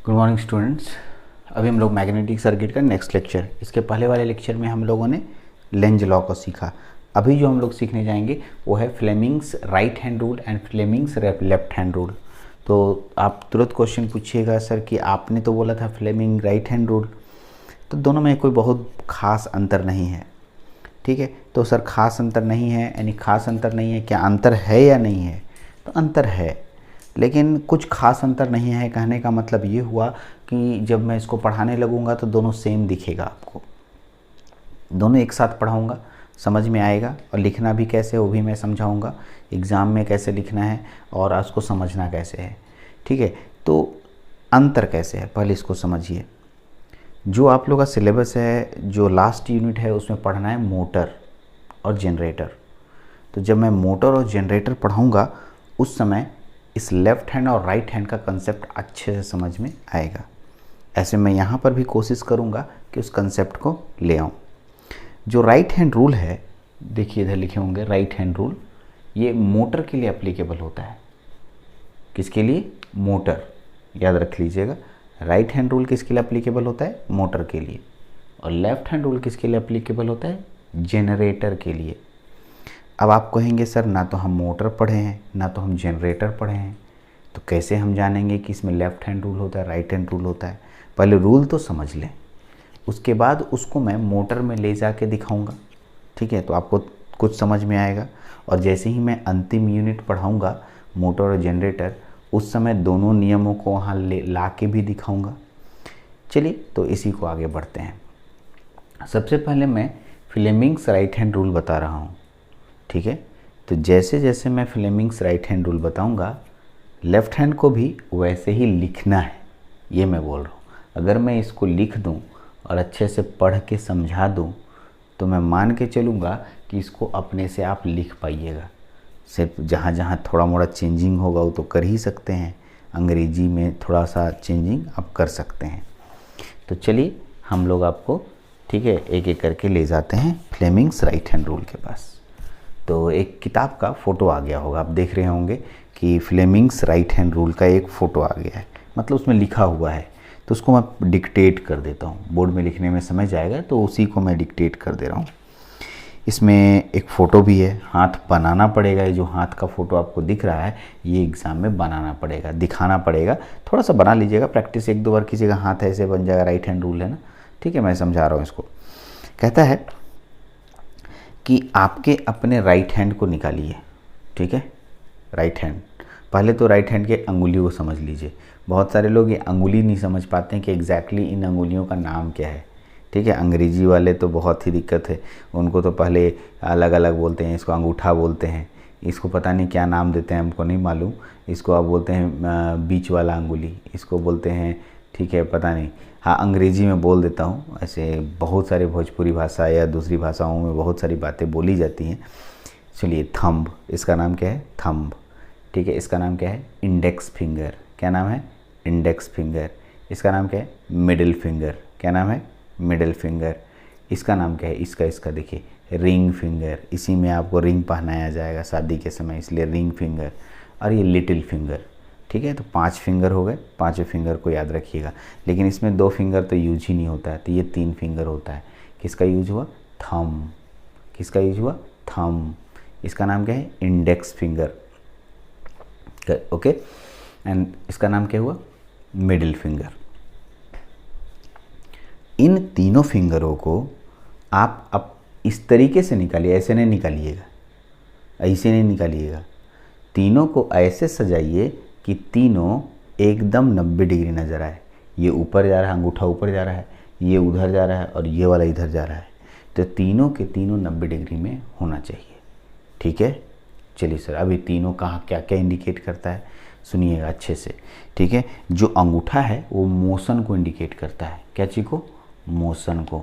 Good morning students. अभी हम लोग मैग्नेटिक सर्किट का नेक्स्ट लेक्चर, इसके पहले वाले लेक्चर में हम लोगों ने लेंज लॉ को सीखा। अभी जो हम लोग सीखने जाएंगे वो है Fleming's right hand rule and Fleming's left hand rule. तो आप तुरंत क्वेश्चन पूछिएगा, सर कि आपने तो बोला था फ्लेमिंग राइट हैंड रूल, तो दोनों में कोई बहुत खास अंतर नहीं है। ठीक है, तो सर खास अंतर नहीं है यानी खास अंतर नहीं है, क्या अंतर है या नहीं है? तो अंतर है, लेकिन कुछ खास अंतर नहीं है। कहने का मतलब ये हुआ कि जब मैं इसको पढ़ाने लगूंगा तो दोनों सेम दिखेगा आपको, दोनों एक साथ पढ़ाऊंगा, समझ में आएगा। और लिखना भी कैसे वो भी मैं समझाऊंगा, एग्ज़ाम में कैसे लिखना है और उसको समझना कैसे है। ठीक है, तो अंतर कैसे है पहले इसको समझिए। जो आप लोग का सिलेबस है, जो लास्ट यूनिट है, उसमें पढ़ना है मोटर और जनरेटर। तो जब मैं मोटर और जनरेटर पढ़ाऊँगा उस समय इस लेफ़्ट हैंड और राइट हैंड का कंसेप्ट अच्छे से समझ में आएगा। ऐसे मैं यहाँ पर भी कोशिश करूँगा कि उस कंसेप्ट को ले आऊँ। जो राइट हैंड रूल है, देखिए इधर लिखे होंगे राइट हैंड रूल, ये मोटर के लिए एप्लीकेबल होता है। किसके लिए? मोटर। याद रख लीजिएगा, राइट हैंड रूल किसके लिए एप्लीकेबल होता है? मोटर के लिए। और लेफ़्ट हैंड रूल किसके लिए एप्लीकेबल होता है? जनरेटर के लिए। अब आप कहेंगे सर ना तो हम मोटर पढ़े हैं ना तो हम जनरेटर पढ़े हैं, तो कैसे हम जानेंगे कि इसमें लेफ़्ट हैंड रूल होता है राइट हैंड रूल होता है? पहले रूल तो समझ लें, उसके बाद उसको मैं मोटर में ले जाके दिखाऊंगा। ठीक है, तो आपको कुछ समझ में आएगा। और जैसे ही मैं अंतिम यूनिट पढ़ाऊंगा मोटर और जनरेटर, उस समय दोनों नियमों को वहाँ ला के भी दिखाऊंगा। चलिए, तो इसी को आगे बढ़ते हैं। सबसे पहले मैं फ्लेमिंग्स राइट हैंड रूल बता रहा हूँ। ठीक है, तो जैसे जैसे मैं फ्लेमिंग्स राइट हैंड रूल बताऊंगा, लेफ़्ट हैंड को भी वैसे ही लिखना है, ये मैं बोल रहा हूँ। अगर मैं इसको लिख दूँ और अच्छे से पढ़ के समझा दूँ तो मैं मान के चलूँगा कि इसको अपने से आप लिख पाइएगा। सिर्फ जहाँ जहाँ थोड़ा मोड़ा चेंजिंग होगा वो तो कर ही सकते हैं, अंग्रेजी में थोड़ा सा चेंजिंग आप कर सकते हैं। तो चलिए हम लोग आपको, ठीक है, एक एक करके ले जाते हैं फ्लेमिंग्स राइट हैंड रूल के पास। तो एक किताब का फ़ोटो आ गया होगा, आप देख रहे होंगे कि फ्लेमिंग्स राइट हैंड रूल का एक फ़ोटो आ गया है, मतलब उसमें लिखा हुआ है। तो उसको मैं डिक्टेट कर देता हूँ, बोर्ड में लिखने में समय जाएगा तो उसी को मैं डिक्टेट कर दे रहा हूँ। इसमें एक फ़ोटो भी है, हाथ बनाना पड़ेगा। ये जो हाथ का फ़ोटो आपको दिख रहा है ये एग्ज़ाम में बनाना पड़ेगा, दिखाना पड़ेगा। थोड़ा सा बना लीजिएगा, प्रैक्टिस एक दो बार कीजिएगा, हाथ ऐसे बन जाएगा। राइट हैंड रूल है ना, ठीक है, मैं समझा रहा हूँ इसको। कहता है कि आपके अपने राइट हैंड को निकालिए। ठीक है, राइट हैंड, पहले तो राइट हैंड के अंगुलियों को समझ लीजिए। बहुत सारे लोग ये अंगुली नहीं समझ पाते हैं कि एग्जैक्टली इन अंगुलियों का नाम क्या है। ठीक है, अंग्रेजी वाले तो बहुत ही दिक्कत है, उनको तो पहले अलग अलग बोलते हैं। इसको अंगूठा बोलते हैं, इसको पता नहीं क्या नाम देते हैं, हमको नहीं मालूम। इसको आप बोलते हैं बीच वाला अंगुली, इसको बोलते हैं, ठीक है, पता नहीं। हाँ, अंग्रेजी में बोल देता हूँ, ऐसे बहुत सारे भोजपुरी भाषा या दूसरी भाषाओं में बहुत सारी बातें बोली जाती हैं। चलिए, थंब, इसका नाम क्या है? थंब। ठीक है, इसका नाम क्या है? Index finger. क्या नाम है? Index finger. इसका नाम क्या है? Middle finger. क्या नाम है? Middle finger. इसका नाम क्या है? इसका देखिए, रिंग फिंगर। इसी में आपको रिंग पहनाया जाएगा शादी के समय, इसलिए रिंग फिंगर। और ये लिटिल फिंगर। ठीक है, तो 5 फिंगर हो गए, 5 फिंगर को याद रखिएगा। लेकिन इसमें 2 फिंगर तो यूज ही नहीं होता है, तो ये 3 फिंगर होता है। किसका यूज हुआ? थंब। किसका यूज हुआ? थंब। इसका नाम क्या है? Index finger. ओके, एंड इसका नाम क्या हुआ? Middle finger. इन तीनों फिंगरों को आप अब इस तरीके से निकालिए, ऐसे नहीं निकालिएगा, ऐसे नहीं निकालिएगा। तीनों को ऐसे सजाइए कि तीनों एकदम 90 डिग्री नज़र आए। ये ऊपर जा रहा है, अंगूठा ऊपर जा रहा है, ये उधर जा रहा है और ये वाला इधर जा रहा है। तो तीनों के तीनों 90 डिग्री में होना चाहिए। ठीक है, चलिए सर, अभी तीनों कहाँ क्या क्या इंडिकेट करता है सुनिएगा अच्छे से। ठीक है, जो अंगूठा है वो मोशन को इंडिकेट करता है। क्या चीज़ को? मोशन को।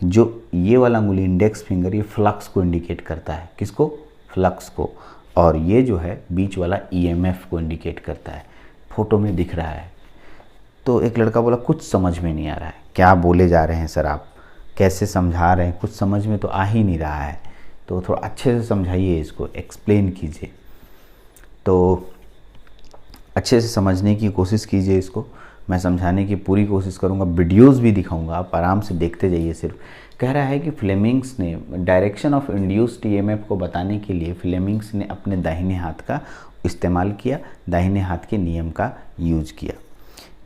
जो ये वाला अंगुली इंडेक्स फिंगर, ये फ्लक्स को इंडिकेट करता है। किसको? फ्लक्स को। और ये जो है बीच वाला ईएमएफ को इंडिकेट करता है। फोटो में दिख रहा है। तो एक लड़का बोला कुछ समझ में नहीं आ रहा है, क्या बोले जा रहे हैं सर आप, कैसे समझा रहे हैं, कुछ समझ में तो आ ही नहीं रहा है, तो थोड़ा अच्छे से समझाइए, इसको एक्सप्लेन कीजिए। तो अच्छे से समझने की कोशिश कीजिए इसको। मैं समझाने की पूरी कोशिश करूँगा, वीडियोज़ भी दिखाऊँगा, आप आराम से देखते जाइए। सिर्फ कह रहा है कि फ्लेमिंग्स ने डायरेक्शन ऑफ इंड्यूस्ड ईएमएफ को बताने के लिए फ्लेमिंग्स ने अपने दाहिने हाथ का इस्तेमाल किया, दाहिने हाथ के नियम का यूज किया।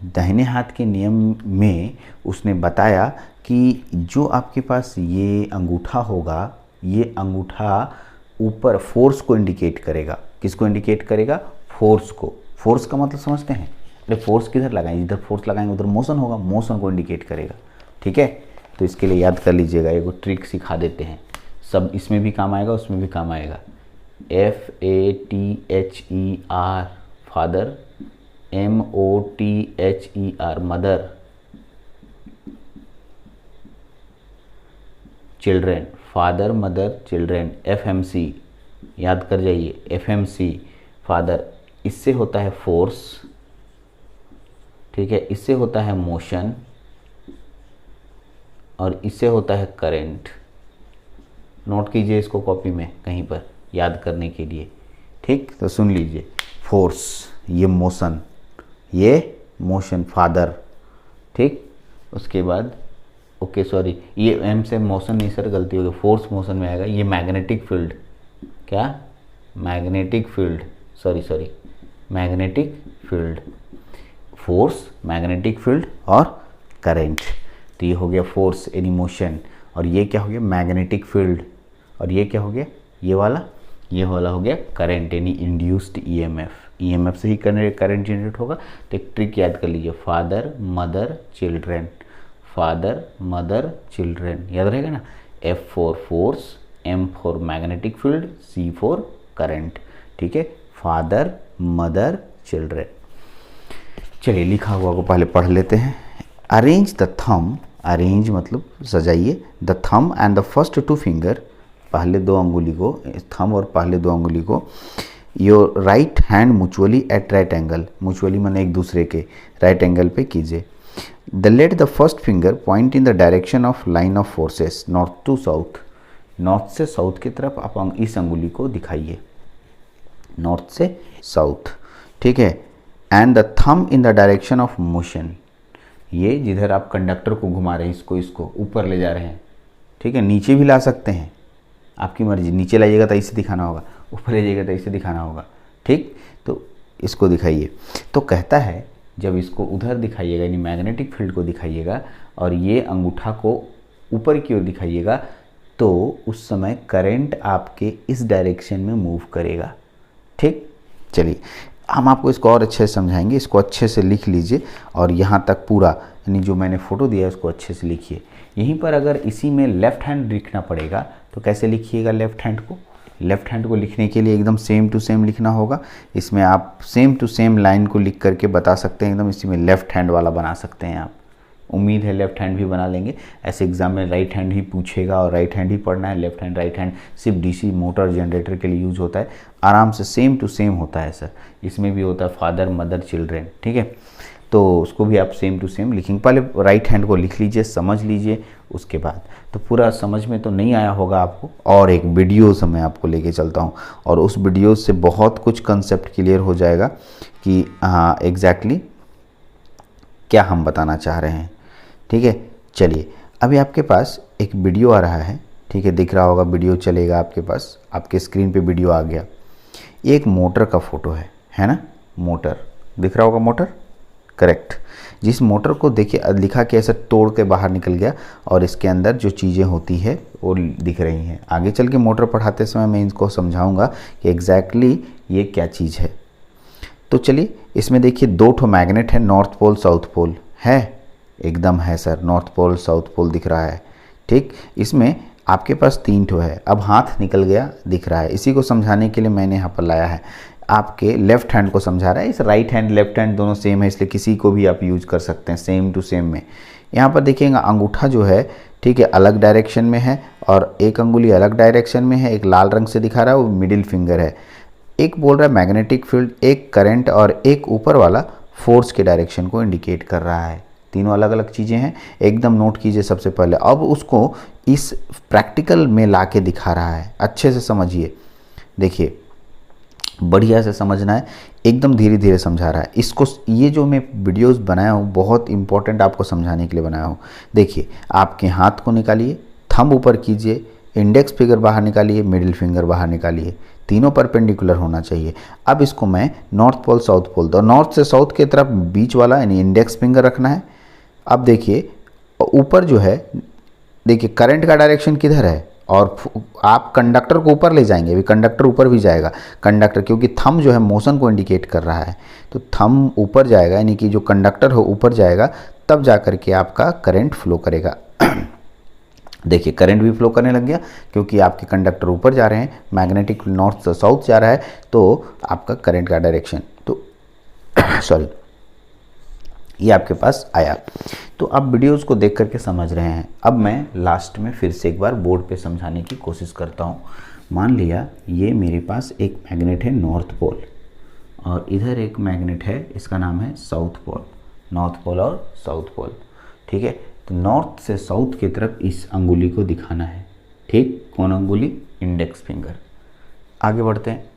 दाहिने हाथ के नियम में उसने बताया कि जो आपके पास ये अंगूठा होगा, ये अंगूठा ऊपर फोर्स को इंडिकेट करेगा। किसको इंडिकेट करेगा? फोर्स को। फोर्स का मतलब समझते हैं? अरे फोर्स किधर लगाएंगे? जिधर फोर्स लगाएंगे उधर मोशन होगा, मोशन को इंडिकेट करेगा। ठीक है, तो इसके लिए याद कर लीजिएगा, एक ट्रिक सिखा देते हैं, सब इसमें भी काम आएगा, उसमें भी काम आएगा। FATHER father, MOTHER mother, children, father mother children. FMC याद कर जाइए, FMC फादर, इससे होता है फोर्स, ठीक है, इससे होता है मोशन और इससे होता है करंट। नोट कीजिए इसको कॉपी में कहीं पर याद करने के लिए। ठीक, तो सुन लीजिए, फोर्स ये मोशन, ये मोशन फादर। ठीक, उसके बाद ओके सॉरी, ये एम से मोशन नहीं सर, गलती हो गई, फोर्स मोशन में आएगा। ये मैग्नेटिक फील्ड, क्या? Magnetic field, sorry magnetic field, force, magnetic field और करंट। तो ये हो गया फोर्स यानी मोशन, और ये क्या हो गया? मैग्नेटिक फील्ड, और ये क्या हो गया? ये वाला हो गया करंट यानी इंड्यूस्ड ईएमएफ। ईएमएफ से ही करंट जनरेट होगा। तो एक ट्रिक याद कर लीजिए, father mother children, father mother children, याद रहेगा ना। F for force, M for magnetic field, C for current. ठीक है, फादर मदर चिल्ड्रेन। चलिए लिखा हुआ को पहले पढ़ लेते हैं। अरेंज द थंब, अरेंज मतलब सजाइए, the thumb and the first two finger, पहले दो अंगुली को, थंब और पहले दो अंगुली को, your right hand mutually at right angle, mutually माने एक दूसरे के राइट एंगल पे कीजिए। The let the first finger point in the direction of line of forces, north to south, north से साउथ की तरफ आप इस अंगुली को दिखाइए, नॉर्थ से साउथ। ठीक है, and the thumb in the direction of motion, ये जिधर आप कंडक्टर को घुमा रहे हैं, इसको ऊपर ले जा रहे हैं। ठीक है, नीचे भी ला सकते हैं, आपकी मर्जी, नीचे लाइएगा तो ऐसे दिखाना होगा, ऊपर ले जाइएगा तो ऐसे दिखाना होगा। ठीक, तो इसको दिखाइए। तो कहता है जब इसको उधर दिखाइएगा यानी मैग्नेटिक फील्ड को दिखाइएगा और ये अंगूठा को ऊपर की ओर दिखाइएगा, तो उस समय करंट आपके इस डायरेक्शन में मूव करेगा। ठीक, चलिए हम आपको इसको और अच्छे से समझाएंगे, इसको अच्छे से लिख लीजिए और यहाँ तक पूरा यानी जो मैंने फ़ोटो दिया है उसको अच्छे से लिखिए। यहीं पर अगर इसी में लेफ़्ट हैंड लिखना पड़ेगा तो कैसे लिखिएगा लेफ़्ट हैंड को? लेफ़्ट हैंड को लिखने के लिए एकदम सेम टू सेम लिखना होगा। इसमें आप सेम टू सेम लाइन को लिख करके बता सकते हैं, एकदम इसी में लेफ़्ट हैंड वाला बना सकते हैं आप। उम्मीद है लेफ़्ट हैंड भी बना लेंगे, ऐसे एग्जाम में राइट हैंड ही पूछेगा और राइट हैंड ही पढ़ना है। लेफ़्ट हैंड राइट हैंड सिर्फ डीसी मोटर जनरेटर के लिए यूज़ होता है, आराम से सेम टू सेम होता है सर। इसमें भी होता है फादर मदर चिल्ड्रेन। ठीक है, तो उसको भी आप सेम टू सेम लिखेंगे। पहले राइट हैंड को लिख लीजिए, समझ लीजिए, उसके बाद तो पूरा समझ में तो नहीं आया होगा आपको, और एक वीडियो से मैं आपको लेके चलता हूँ और उस वीडियो से बहुत कुछ कंसेप्ट क्लियर हो जाएगा कि हाँ एग्जैक्टली क्या हम बताना चाह रहे हैं। ठीक है, चलिए अभी आपके पास एक वीडियो आ रहा है। ठीक है, दिख रहा होगा वीडियो चलेगा आपके पास, आपके स्क्रीन पे वीडियो आ गया। ये एक मोटर का फोटो है ना, मोटर दिख रहा होगा, मोटर करेक्ट। जिस मोटर को देखिए लिखा कि ऐसा तोड़ के बाहर निकल गया और इसके अंदर जो चीज़ें होती है वो दिख रही हैं। आगे चल के मोटर पढ़ाते समय मैं इनको समझाऊंगा कि एग्जैक्टली ये क्या चीज़ है। तो चलिए इसमें देखिए दो ठो मैग्नेट है, नॉर्थ पोल साउथ पोल है, एकदम है sir, north pole south pole दिख रहा है। ठीक, इसमें आपके पास 3 ठो है। अब हाथ निकल गया दिख रहा है, इसी को समझाने के लिए मैंने यहाँ पर लाया है। आपके लेफ्ट हैंड को समझा रहा है, इस राइट हैंड लेफ्ट हैंड दोनों सेम है, इसलिए किसी को भी आप यूज कर सकते हैं सेम टू सेम में। यहाँ पर देखिएगा अंगूठा जो है, ठीक है, अलग डायरेक्शन में है और एक अंगुली अलग डायरेक्शन में है। एक लाल रंग से दिखा रहा है वो मिडिल फिंगर है। एक बोल रहा है मैग्नेटिक फील्ड, एक करंट और एक ऊपर वाला फोर्स के डायरेक्शन को इंडिकेट कर रहा है। तीनों अलग अलग चीज़ें हैं, एकदम नोट कीजिए सबसे पहले। अब उसको इस प्रैक्टिकल में ला के दिखा रहा है, अच्छे से समझिए, देखिए बढ़िया से समझना है। एकदम धीरे धीरे समझा रहा है इसको। ये जो मैं वीडियोस बनाया हूँ बहुत इंपॉर्टेंट आपको समझाने के लिए बनाया हूँ। देखिए, आपके हाथ को निकालिए, थंब ऊपर कीजिए, इंडेक्स फिंगर बाहर निकालिए, मिडिल फिंगर बाहर निकालिए, तीनों परपेंडिकुलर होना चाहिए। अब इसको मैं नॉर्थ पोल साउथ पोल, तो नॉर्थ से साउथ की तरफ बीच वाला यानी इंडेक्स फिंगर रखना है। अब देखिए ऊपर जो है, देखिए करंट का डायरेक्शन किधर है, और आप कंडक्टर को ऊपर ले जाएंगे, अभी कंडक्टर ऊपर भी जाएगा कंडक्टर, क्योंकि थंब जो है मोशन को इंडिकेट कर रहा है, तो थंब ऊपर जाएगा यानी कि जो कंडक्टर हो ऊपर जाएगा, तब जा कर के आपका करंट फ्लो करेगा। देखिए करंट भी फ्लो करने लग गया क्योंकि आपके कंडक्टर ऊपर जा रहे हैं, मैग्नेटिक नॉर्थ से साउथ जा रहा है, तो आपका करंट का डायरेक्शन तो सॉरी ये आपके पास आया। तो आप वीडियोस को देख करके समझ रहे हैं। अब मैं लास्ट में फिर से एक बार बोर्ड पे समझाने की कोशिश करता हूँ। मान लिया ये मेरे पास एक मैग्नेट है नॉर्थ पोल, और इधर एक मैग्नेट है, इसका नाम है साउथ पोल, नॉर्थ पोल और साउथ पोल। ठीक है, तो नॉर्थ से साउथ की तरफ इस अंगुली को दिखाना है। ठीक, कौन अंगुली? Index finger. आगे बढ़ते हैं।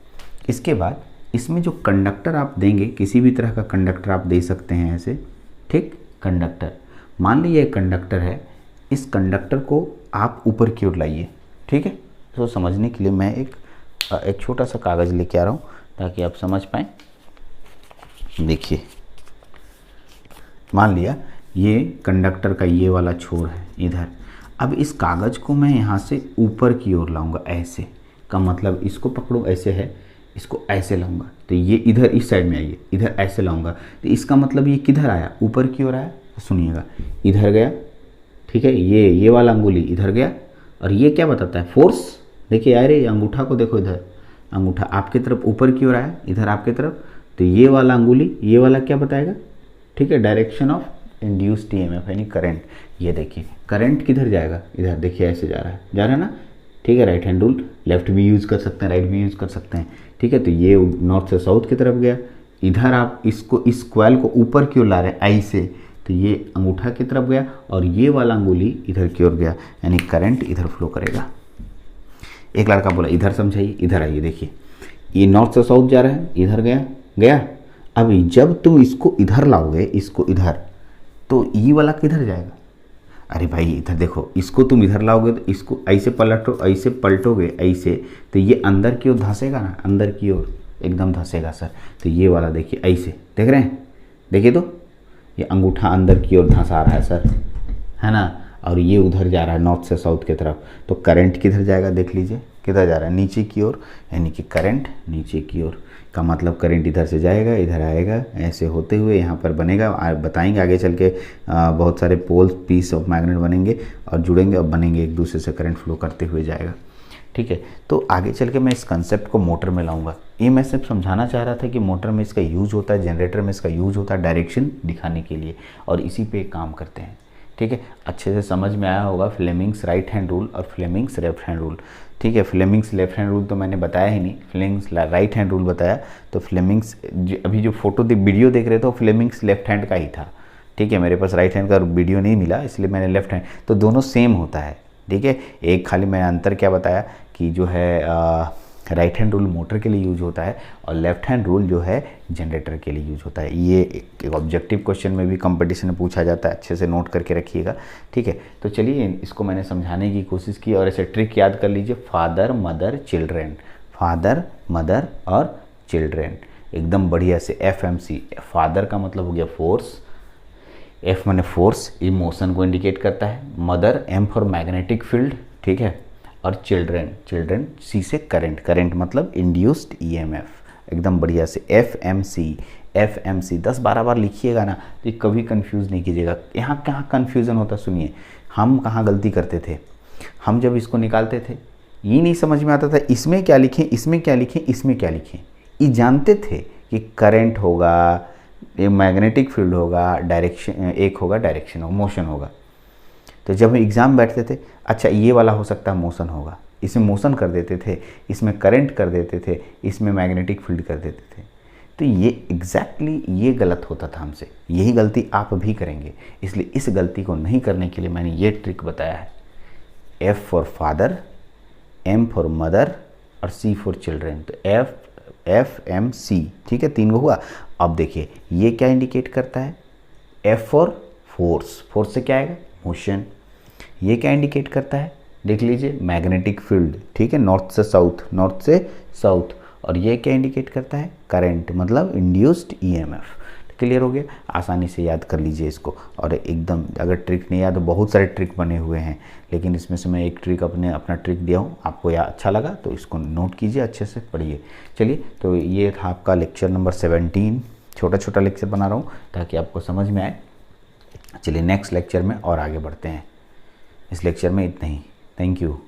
इसके बाद इसमें जो कंडक्टर आप देंगे, किसी भी तरह का कंडक्टर आप दे सकते हैं ऐसे। ठीक, कंडक्टर मान लीजिए कंडक्टर है, इस कंडक्टर को आप ऊपर की ओर लाइए। ठीक है, तो समझने के लिए मैं एक छोटा सा कागज़ लेके आ रहा हूँ ताकि आप समझ पाएँ। देखिए, मान लिया ये कंडक्टर का ये वाला छोर है इधर। अब इस कागज़ को मैं यहाँ से ऊपर की ओर लाऊंगा, ऐसे का मतलब इसको पकड़ो, ऐसे है, इसको ऐसे लाऊंगा तो ये इधर इस साइड में आइए, इधर ऐसे लाऊंगा तो इसका मतलब ये किधर आया? ऊपर की ओर आया। तो सुनिएगा, इधर गया, ठीक है, ये वाला अंगुली इधर गया, और ये क्या बताता है? फोर्स। देखिए यार, ये अंगूठा को देखो, इधर अंगूठा आपकी तरफ ऊपर की ओर आया, इधर आपकी तरफ, तो ये वाला अंगुली, ये वाला क्या बताएगा? ठीक है, डायरेक्शन ऑफ इंड्यूस्ड ईएमएफ यानी करंट। ये देखिए करंट किधर जाएगा? इधर देखिए, ऐसे जा रहा है ना। ठीक है, राइट हैंड रूल, लेफ्ट भी यूज़ कर सकते हैं, राइट भी यूज़ कर सकते हैं। ठीक है, तो ये नॉर्थ से साउथ की तरफ गया, इधर आप इसको, इस क्वाइल को ऊपर की ओर ला रहे हैं आई से, तो ये अंगूठा की तरफ गया, और ये वाला अंगुली इधर की ओर गया, यानी करंट इधर फ्लो करेगा। एक लड़का बोला इधर समझाइए, इधर आइए, देखिए ये नॉर्थ से साउथ जा रहा है, इधर गया। अभी जब तुम इसको इधर लाओगे, इसको इधर, तो ये वाला किधर जाएगा? अरे भाई इधर देखो, इसको तुम इधर लाओगे तो इसको ऐसे ऐसे पलटोगे ऐसे, तो ये अंदर की ओर धंसेगा ना, अंदर की ओर एकदम धंसेगा सर। तो ये वाला देखिए ऐसे, देख रहे हैं? देखिए तो ये अंगूठा अंदर की ओर धंसा रहा है सर, है ना, और ये उधर जा रहा है नॉर्थ से साउथ की तरफ। तो करंट किधर जाएगा? देख लीजिए किधर जा रहा है? नीचे की ओर, यानी कि करंट नीचे की ओर का मतलब करंट इधर से जाएगा, इधर आएगा, ऐसे होते हुए यहाँ पर बनेगा। बताएंगे आगे चल के बहुत सारे पोल्स, पीस ऑफ मैग्नेट बनेंगे और जुड़ेंगे और बनेंगे, एक दूसरे से करंट फ्लो करते हुए जाएगा। ठीक है, तो आगे चल के मैं इस कंसेप्ट को मोटर में लाऊंगा। ये मैं सिर्फ समझाना चाह रहा था कि मोटर में इसका यूज होता है, जनरेटर में इसका यूज होता है डायरेक्शन दिखाने के लिए, और इसी पे काम करते हैं। ठीक है, अच्छे से समझ में आया होगा फ्लेमिंग्स राइट हैंड रूल और फ्लेमिंग्स लेफ्ट हैंड रूल। ठीक है, फ्लेमिंग्स लेफ्ट हैंड रूल तो मैंने बताया ही नहीं, फ्लेमिंग्स राइट हैंड रूल बताया। तो फ्लेमिंग्स अभी जो वीडियो देख रहे थे वो फ्लेमिंग्स लेफ्ट हैंड का ही था। ठीक है, मेरे पास राइट हैंड का वीडियो नहीं मिला, इसलिए मैंने लेफ्ट हैंड, तो दोनों सेम होता है। ठीक है, एक खाली मैंने अंतर क्या बताया कि जो है राइट हैंड रूल मोटर के लिए यूज होता है और लेफ्ट हैंड रूल जो है जनरेटर के लिए यूज होता है। ये एक ऑब्जेक्टिव क्वेश्चन में भी कंपटीशन में पूछा जाता है, अच्छे से नोट करके रखिएगा। ठीक है, तो चलिए इसको मैंने समझाने की कोशिश की, और ऐसे ट्रिक याद कर लीजिए, father mother children, father mother और चिल्ड्रेन, एकदम बढ़िया से। FMC, फादर का मतलब हो गया फोर्स, F माने फोर्स, ये मोशन को इंडिकेट करता है। Mother, M for magnetic field, ठीक है, और चिल्ड्रेन C से करंट मतलब इंड्यूस्ड EMF, एकदम बढ़िया से। FMC 10-12 बार लिखिएगा ना, तो ये कभी कंफ्यूज नहीं कीजिएगा। यहाँ कहाँ कन्फ्यूज़न होता, सुनिए हम कहाँ गलती करते थे। हम जब इसको निकालते थे ये नहीं समझ में आता था इसमें क्या लिखें, इसमें क्या लिखें, इसमें क्या लिखें। ये जानते थे कि करंट होगा, ये मैग्नेटिक फील्ड होगा, डायरेक्शन एक होगा, डायरेक्शन होगा, मोशन होगा। तो जब हम एग्ज़ाम बैठते थे, अच्छा ये वाला हो सकता है मोशन होगा, इसमें मोशन कर देते थे, इसमें करंट कर देते थे, इसमें मैग्नेटिक फील्ड कर देते थे। तो ये एग्जैक्टली ये गलत होता था हमसे, यही गलती आप भी करेंगे। इसलिए इस गलती को नहीं करने के लिए मैंने ये ट्रिक बताया है। F for father, M for mother और C फॉर चिल्ड्रेन। तो FMC, ठीक है, 3 को हुआ। अब देखिए ये क्या इंडिकेट करता है, F फॉर फोर्स, फोर्स से क्या आएगा, मोशन। ये क्या इंडिकेट करता है, देख लीजिए, मैग्नेटिक फील्ड, ठीक है, नॉर्थ से साउथ, नॉर्थ से साउथ। और ये क्या इंडिकेट करता है, करंट, मतलब इंड्यूस्ड EMF। क्लियर हो गया, आसानी से याद कर लीजिए इसको। और एकदम अगर ट्रिक नहीं याद, तो बहुत सारे ट्रिक बने हुए हैं, लेकिन इसमें से मैं एक ट्रिक अपना ट्रिक दिया हूँ, आपको या अच्छा लगा तो इसको नोट कीजिए, अच्छे से पढ़िए। चलिए, तो ये था आपका लेक्चर नंबर 17, छोटा छोटा लेक्चर बना रहा हूँ ताकि आपको समझ में आए। चलिए नेक्स्ट लेक्चर में और आगे बढ़ते हैं, इस लेक्चर में इतना ही। Thank you.